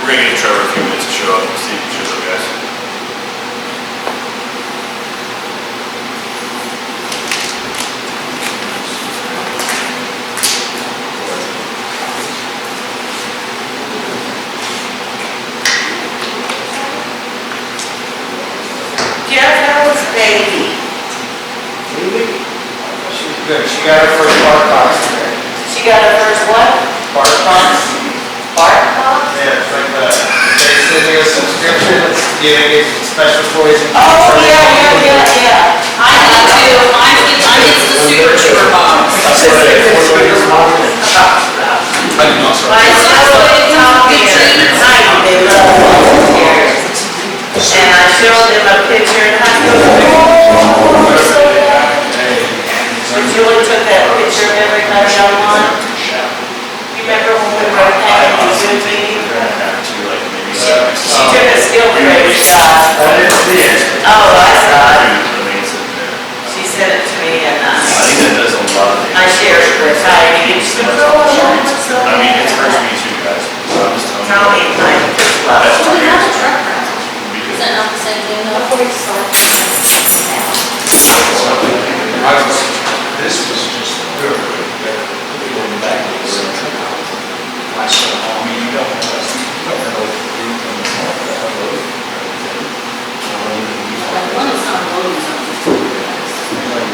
We're going to give Trevor a few minutes to show up and see if he shows up, guys. Jennifer's baby. She's good. She got her first bark box today. She got her first what? Bark box? Bark box? Yeah, it's like they send you a subscription. It's giving you special toys. Oh, yeah. Mine gets the super chewer box. My son told me tonight they love volunteers. And I showed them a picture and I go, oh, so bad. But Julie took that picture of everybody online. You remember when we were having the Zoom meeting? She took a skill trade shot. I didn't see it. Oh, I saw it. She sent it to me and I think that does a lot of things. I shared it with Heidi. She goes, oh, that's so I mean, it's hard to bad. meet you guys. So I'm just telling Tell me, I just love it. We have a truck route. Is you. that not the same thing though? This was just good. Going back to the central. I said, I mean, you don't know the group and the load. Like one is not loading something.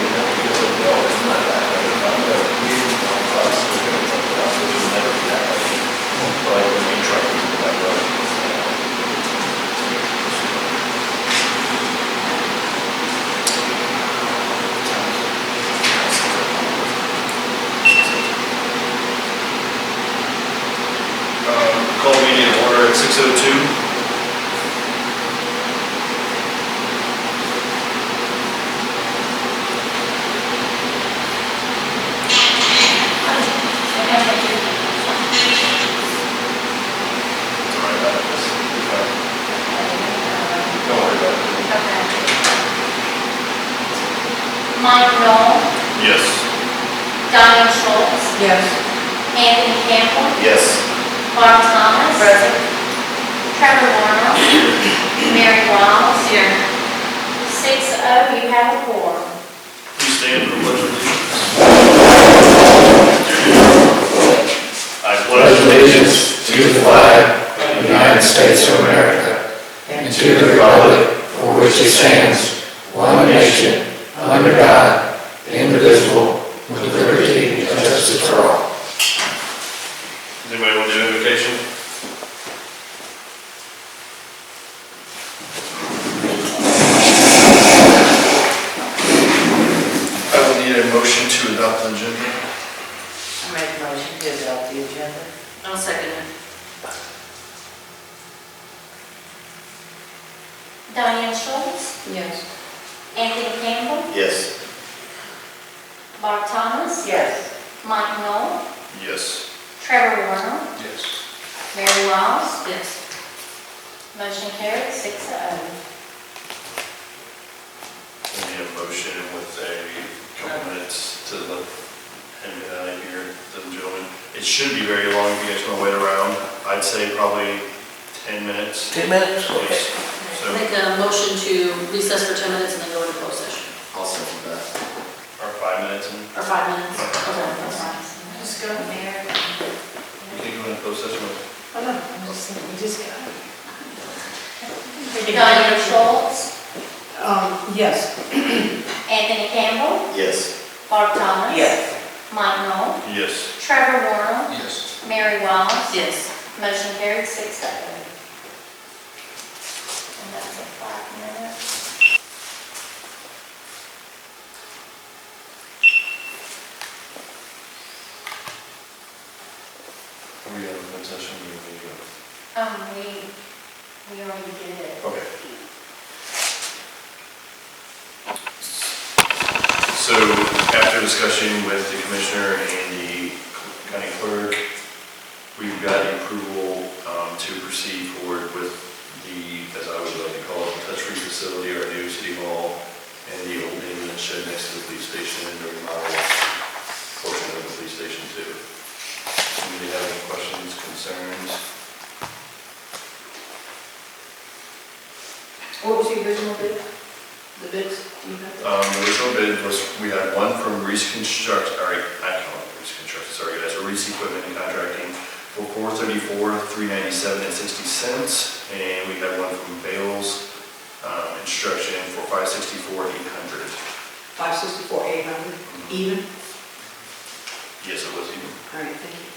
Call meeting in order at 6:02. Sorry about this. Don't worry about it. Mike Knoll, Yes. Diane Schultz, Yes. Anthony Campbell, Yes. Barb Thomas, Present. Trevor Warner, Mary Wiles. Here. 6-0, you have a quorum. Please stand for the pledge of allegiance. I pledge allegiance to the flag of the United States of America and to the republic for which it stands, one nation, under God, indivisible, with liberty and justice for all. Does anybody want to do invocation? I will need a motion to adopt the agenda. I make a motion to adopt the agenda. I'll second it. Diane Schultz, Yes. Anthony Campbell, Yes. Barb Thomas, Yes. Mike Knoll, Yes. Trevor Warner, Yes. Mary Wiles. Yes. Motion carried, 6-0. I need a motion with a couple minutes to the end here, the gentleman. It should be very long if you guys want to wait around. I'd say probably 10 minutes. 10 minutes? Yes. So, Make a motion to recess for 10 minutes and then go into closed session. I'll second that. Or 5 minutes and Or 5 minutes. Okay, that's fine. Just go there. you can go into closed session with. Oh, no, I'm just saying, we just got it. Diane Schultz, Yes. Anthony Campbell, Yes. Barb Thomas. Yes. Mike Knoll, Yes. Trevor Warner, Yes. Mary Wiles. Yes. Motion carried, 6-0. And that's a 5 minute. Are we in open session? Or are we good? We already did it. Okay. So after discussion with the commissioner and the county clerk, we've got approval to proceed forward with the, as I would like to call it, the touch-free facility, our new city hall, and the old ambulance shed next to the police station and the remodel portion of the police station too. Anybody have any questions, concerns? What was the original bid? The bids you had? The original bid was, we had one from Reese Construct, I call it Reese Construction, sorry guys, Reese Equipment and Contracting for $434, $397 and 60 cents. And we had one from Bales Instruction for $564, $800. 564, 800, even? Yes, it was even. All right, thank you.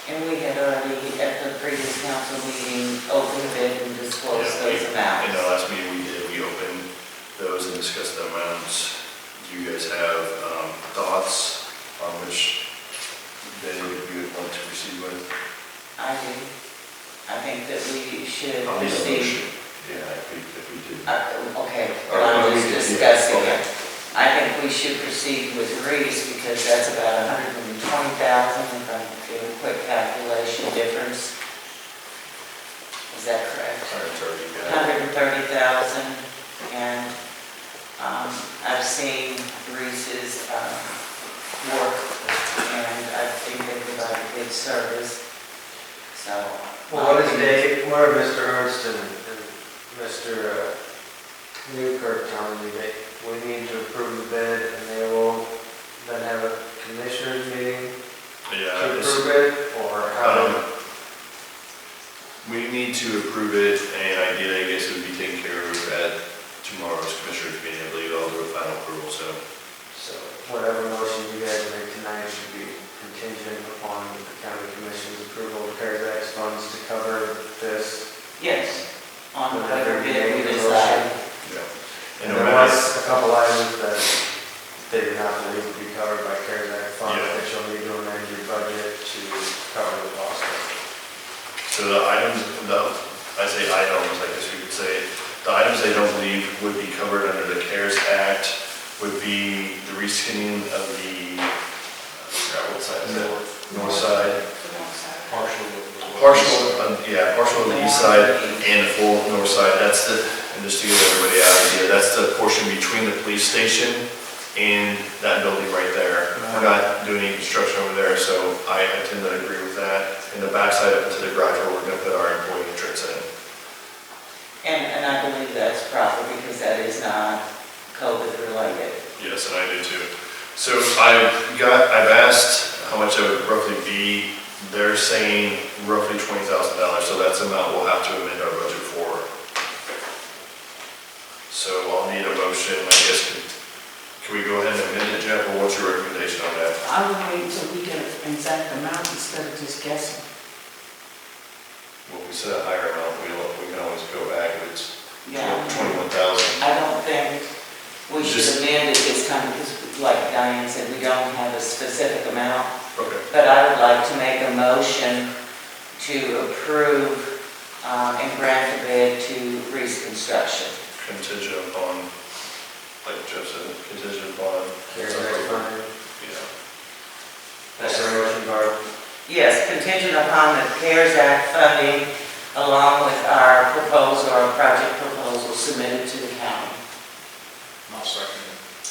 And we had already, at the previous council meeting, opened the bid and disclosed those In amounts. the last meeting we did, we opened those and discussed the amounts. Do you guys have thoughts on which bid you would want to proceed with? I do. I think that we should I'll need a proceed. motion. Yeah, if we do. Okay, Or I'm we just could- discussing okay. it. I think we should proceed with Reese because that's about 120,000, if I'm doing a quick calculation difference. Is that correct? Already got it. 130,000, and I've seen Reese's work, and I think they provide a good service, so. Well, what is Dave, what are Mr. Ernst and Mr. Newkirk telling you that we need to approve the bid and they will then have a commissioners meeting Yeah, to it's- approve it, or how? we need to approve it, and ideally, I guess it would be taken care of at tomorrow's commissioners meeting. I believe I'll do a final approval, so. So whatever motion you guys make tonight should be contingent upon the county commission's approval of CARES Act funds to cover this. Yes, on Would whatever that be bid we a decide. Yeah. And no there matter- was a couple items that they did not believe would be covered by CARES Act funds, Yeah. that you'll need to amend your budget to cover the cost of. So the items, I say items, I guess we could say, the items they don't believe would be covered under the CARES Act would be the reskinning of the, I forgot what side is that? North side. Partial on the east side and the full north side. That's the, and just to give everybody an idea, that's the portion between the police station and that building right there. We're not doing any construction over there, so I tend to agree with that. And the backside up into the garage where we're gonna put our employee entrance in. And I believe that's proper because that is not COVID related. Yes, and I do too. So I've asked how much it would roughly be. They're saying roughly $20,000, so that's the amount we'll have to amend our budget for. So I'll need a motion, I guess. Can we go ahead and amend it, Jeff, or what's your recommendation on that? I would wait until we get an exact amount instead of just guessing. Well, if we set a higher amount, we can always go back if it's Yeah. 21,000. I don't think we should Just- amend it this time because, like Diane said, we don't have a specific amount. Okay. But I would like to make a motion to approve and grant the bid to Reese Construction. Contingent upon, like Jeff said, contingent upon. CARES Act funding. Yeah. That's your motion, Barb. Yes, contingent upon the CARES Act funding along with our proposal, our project proposal submitted to the county. I'll second it.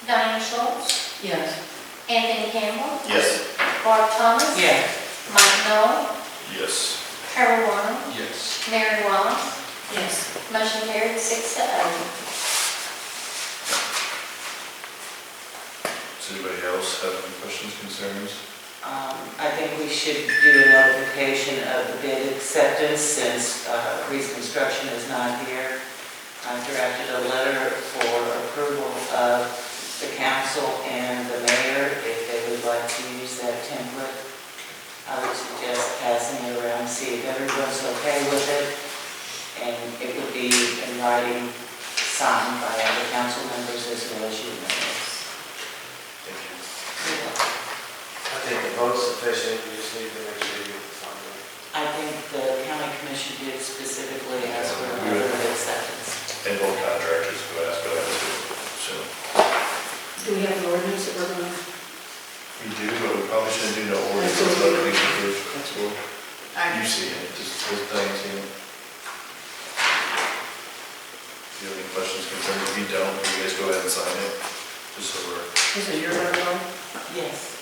Diane Schultz, Yes. Anthony Campbell, Yes. Barb Thomas. Yes. Mike Noel, Yes. Harold Warren, Yes. Mary Wallace, Yes. motion carried 6-0. Does anybody else have any questions, concerns? I think we should do a notification of the bid acceptance since Reese Construction is not here. I drafted a letter for approval of the council and the mayor if they would like to use that template. I would suggest passing it around, see if everyone's okay with it. And it would be in writing, signed by other council members as well as you members. Thank you. I think the vote's sufficient, you just need to make sure you get the funding. I think the county commission did specifically ask for a letter of acceptance. And both contractors who asked for that too, so. Do we have an ordinance that we're going to? We do, but we probably shouldn't do no ordinance That's without okay. at least approved. That's cool. You see it, just those things, you know. If you have any questions, concerns, if you don't, you guys go ahead and sign it, just so we're. This is your letter, Barb? Yes.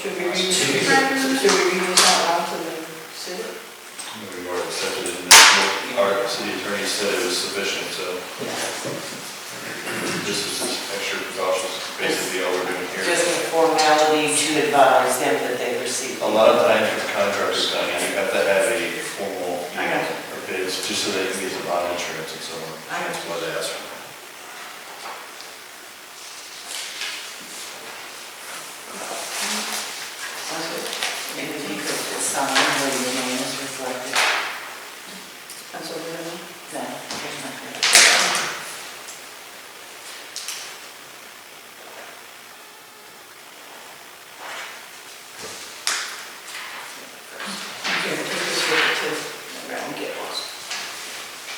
Should we read this out loud to the city? We've already accepted it, and our city attorney said it was sufficient, so this is just extra precautions, basically all we're doing here. Just a formality to advise them that they received. A lot of times with contractors done, you have to have a formal, I got you. bids, just so they can get the bond insurance and so on. I got That's why they ask for that. Sounds good. Maybe you could sign where your name is reflected. That's what we're doing. No, there's nothing. Okay, take this with you too. I won't get lost.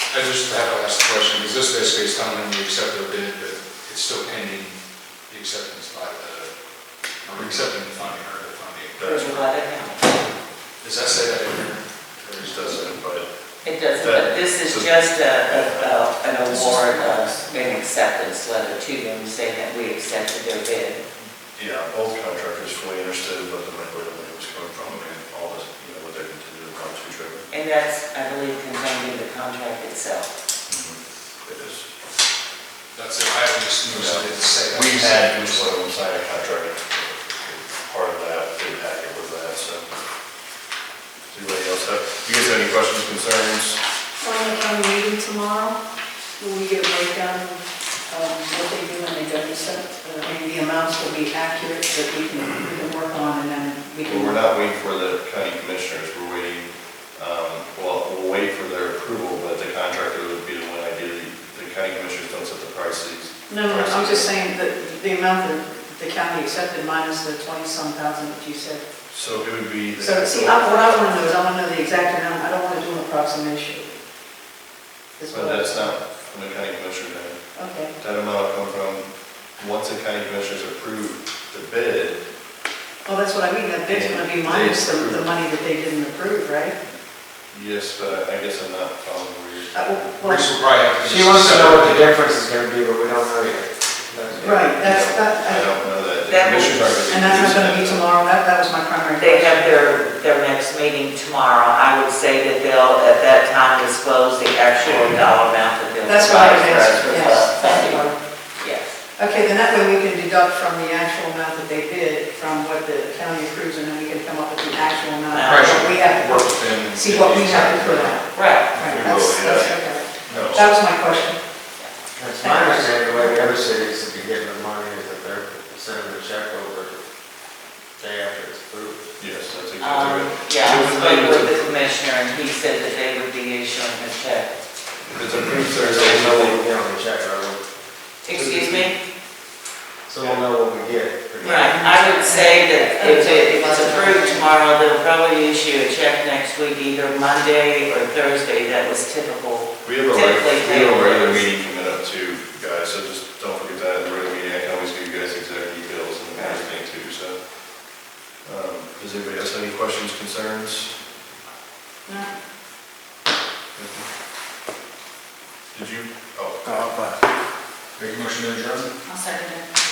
I just have to ask the question, because this basically is telling them we accept their bid, but it's still pending the acceptance by or accepting the funding, or the funding. There's a lot of him. Does that say that in here? It just doesn't, but It doesn't, but this is just an award, an acceptance letter to them saying that we accepted their bid. yeah, both contractors fully understood what the money was coming from and all this, what they're continuing to to trigger. And that's, I believe, contained in the contract itself. It is. That's it, I just noticed it didn't say that. We had, we just let them sign a contract, part of that, bid packet was that, so. Does anybody else have, you guys have any questions, concerns? On the county meeting tomorrow, will we get a breakdown of what they do when they deficit? Maybe the amounts will be accurate, that we can work on, and then we can. Well, we're not waiting for the county commissioners, we're waiting, we'll wait for their approval, but the contractor would be the one ideally, the county commissioners don't set the prices. No, I'm just saying that the amount that the county accepted minus the 20-some thousand that you said. So it would be. So, see, what I want to know is, I want to know the exact amount, I don't want to do an approximation. But that's not from the county commissioner then. Okay. That amount will come from, once the county commissioners approve the bid. Well, that's what I mean, that bid's going to be minus the money that they didn't approve, right? Yes, but I guess I'm not following where you're. Well, Reese will probably have to. She wants to know what the difference is gonna be, but we don't know yet. right, I don't know that. The That will- commissioners aren't and that's not going to be tomorrow, that was my primary They question. have their next meeting tomorrow. I would say that they'll, at that time, disclose the actual dollar amount that they'll. That's what I was provide for us asking, for yes. funding. Yes. Okay, then that way we can deduct from the actual amount that they bid, from what the county approves, and then we can come up with the actual amount. Right. What we have to, Work with them. and see what we have to put out. Right. Right, We that's, will, yeah. okay. No. That was my question. That's my understanding, the way the other cities have been getting the money is that they're sending the check over the day after it's approved. Yes, that's exactly right. Yeah, I spoke with the commissioner, and he said that they would be issuing a check. If it's approved So Thursday, we'll know what so we get on the check, right? Excuse me? So we'll know what we get. Right, I would say that if it's approved tomorrow, they'll probably issue a check next week, either Monday or Thursday. That was typical. we have a Typically, regular they- meeting coming up too, guys, so just don't forget that, the regular meeting, I can always give you guys exact details and everything too, so. Does anybody else have any questions, concerns? No. Did you? Oh. Make a motion to adjourn? I'll second it.